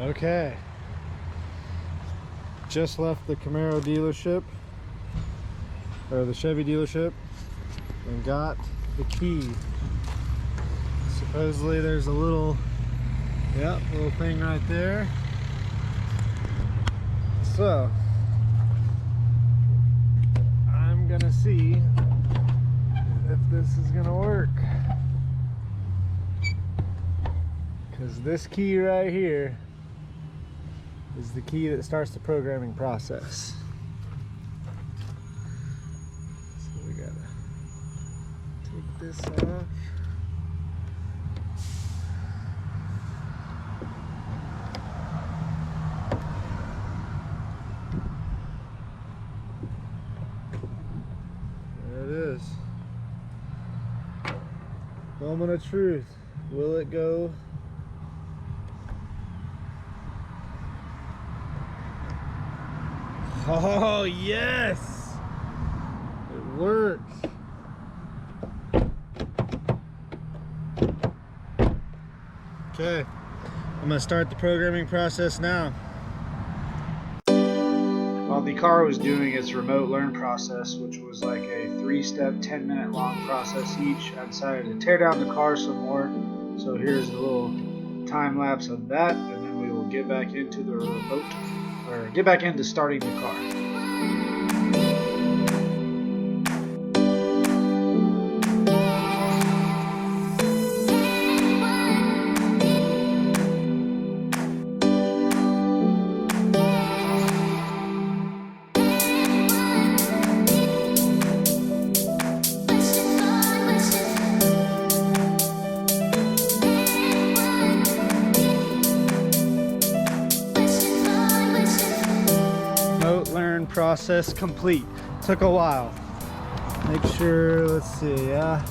Okay, just left the Camaro dealership, or the Chevy dealership, and got the key. Supposedly there's a little thing right there. So I'm gonna see if this is gonna work, because this key right here is the key that starts the programming process. So we gotta take this off. There it is. Moment of truth. Will it go? Oh, yes! It works. Okay, I'm gonna start the programming process now. While the car was doing its remote learn process, which was like a 3-step, 10-minute long process each, I decided to tear down the car some more. So here's a little time lapse of that, and then we will get back into the remote, or get back into starting the car. Process complete. Took a while. Make sure, let's see, yeah.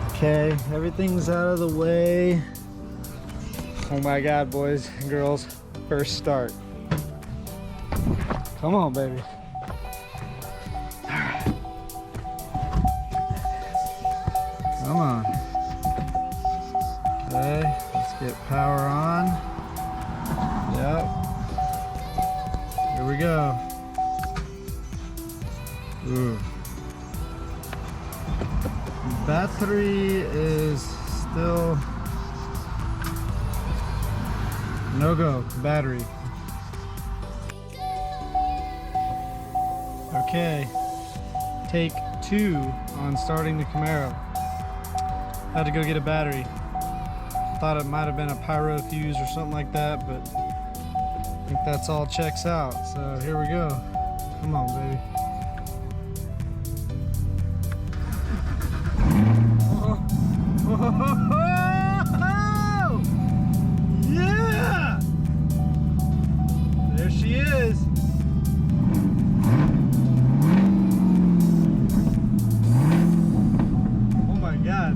Okay, everything's out of the way. Oh my God, boys and girls, first start. Come on, baby. Come on. Okay, let's get power on. Yep. Here we go. Ooh. Battery is still no go. Battery. Okay. Take 2 on starting the Camaro. Had to go get a battery. Thought it might have been a pyro fuse or something like that, but I think that's all checks out. So here we go. Come on, baby. Oh, yeah! There she is. Oh my God.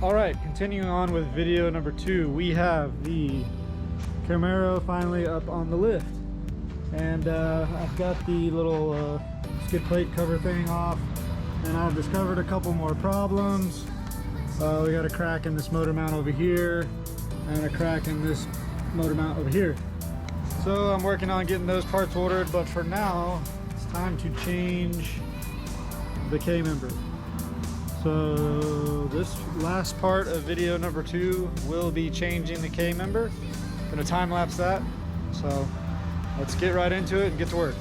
Alright, continuing on with video number 2, we have the Camaro finally up on the lift. And I've got the little skid plate cover thing off, and I've discovered a couple more problems. We got a crack in this motor mount over here, and a crack in this motor mount over here. So I'm working on getting those parts ordered, but for now, it's time to change the K-member. So this last part of video number 2 will be changing the K-member. Gonna time lapse that. So let's get right into it and get to work.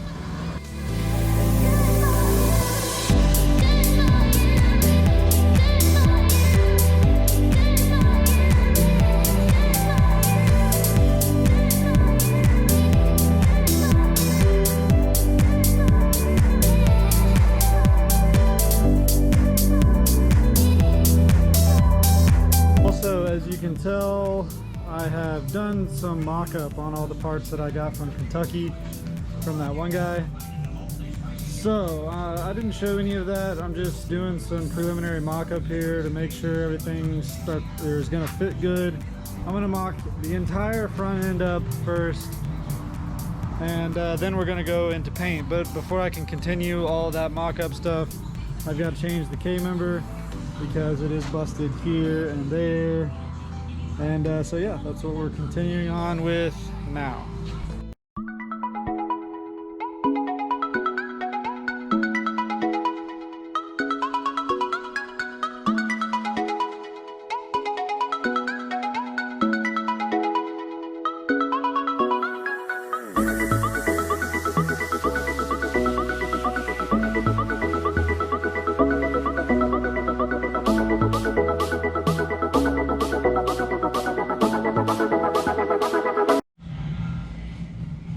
As you can tell, I have done some mock-up on all the parts that I got from Kentucky from that one guy. So I didn't show any of that. I'm just doing some preliminary mock-up here to make sure everything's gonna fit good. I'm gonna mock the entire front end up first, and then we're gonna go into paint. But before I can continue all that mock-up stuff, I've got to change the K-member because it is busted here and there. And so yeah, that's what we're continuing on with now.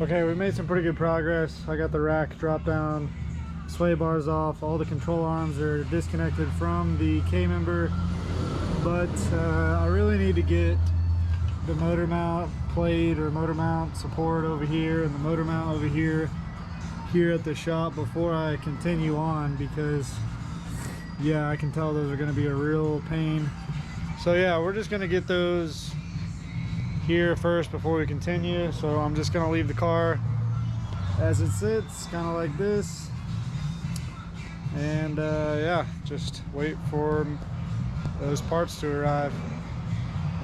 Okay, we made some pretty good progress. I got the rack dropped down, sway bars off, all the control arms are disconnected from the K-member, but I really need to get the motor mount plate or motor mount support over here and the motor mount over here at the shop before I continue on, because yeah, I can tell those are going to be a real pain. So yeah, we're just going to get those here first before we continue. So I'm just going to leave the car as it sits, kind of like this, and yeah, just wait for those parts to arrive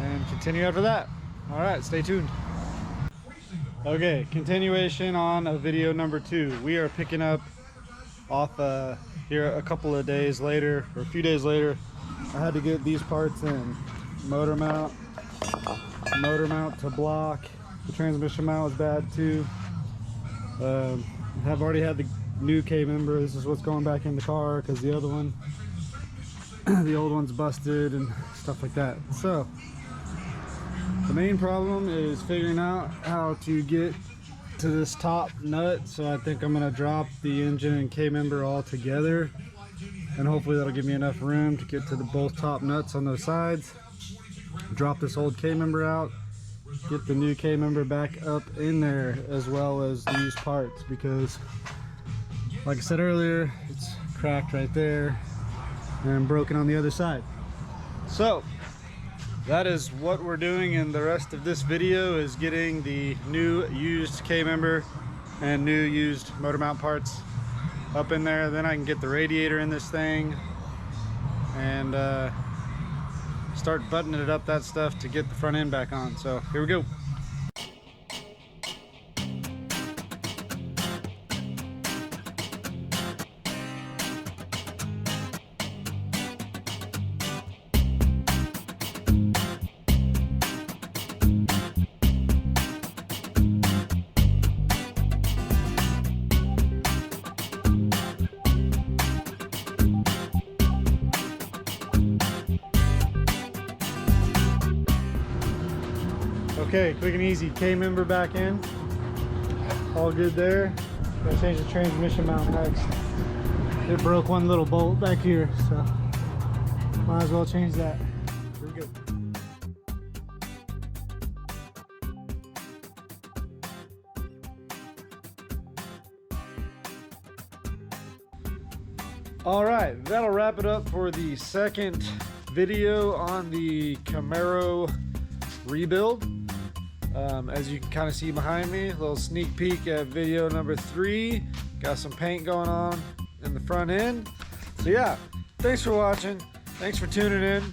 and continue after that. All right, stay tuned. Okay, continuation on video number 2. We are picking up off here a couple of days later, or a few days later. I had to get these parts in: motor mount to block. The transmission mount was bad too. I've already had the new K-member. This is what's going back in the car because the other one, the old one's busted and stuff like that. So the main problem is figuring out how to get to this top nut. So I think I'm going to drop the engine and K-member all together, and hopefully that'll give me enough room to get to the both top nuts on those sides. Drop this old K-member out, get the new K-member back up in there, as well as these parts, because like I said earlier, it's cracked right there and broken on the other side. So that is what we're doing, and the rest of this video is getting the new used K-member and new used motor mount parts up in there. Then I can get the radiator in this thing and start buttoning it up, that stuff, to get the front end back on. So here we go. Okay, quick and easy. K-member back in. All good there. Gotta change the transmission mount next. It broke one little bolt back here, so might as well change that. Here we go. All right, that'll wrap it up for the second video on the Camaro rebuild. As you can kind of see behind me, a little sneak peek at video number 3. Got some paint going on in the front end. So yeah, thanks for watching, thanks for tuning in,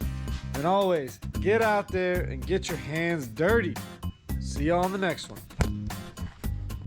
and always get out there and get your hands dirty. See you on the next one.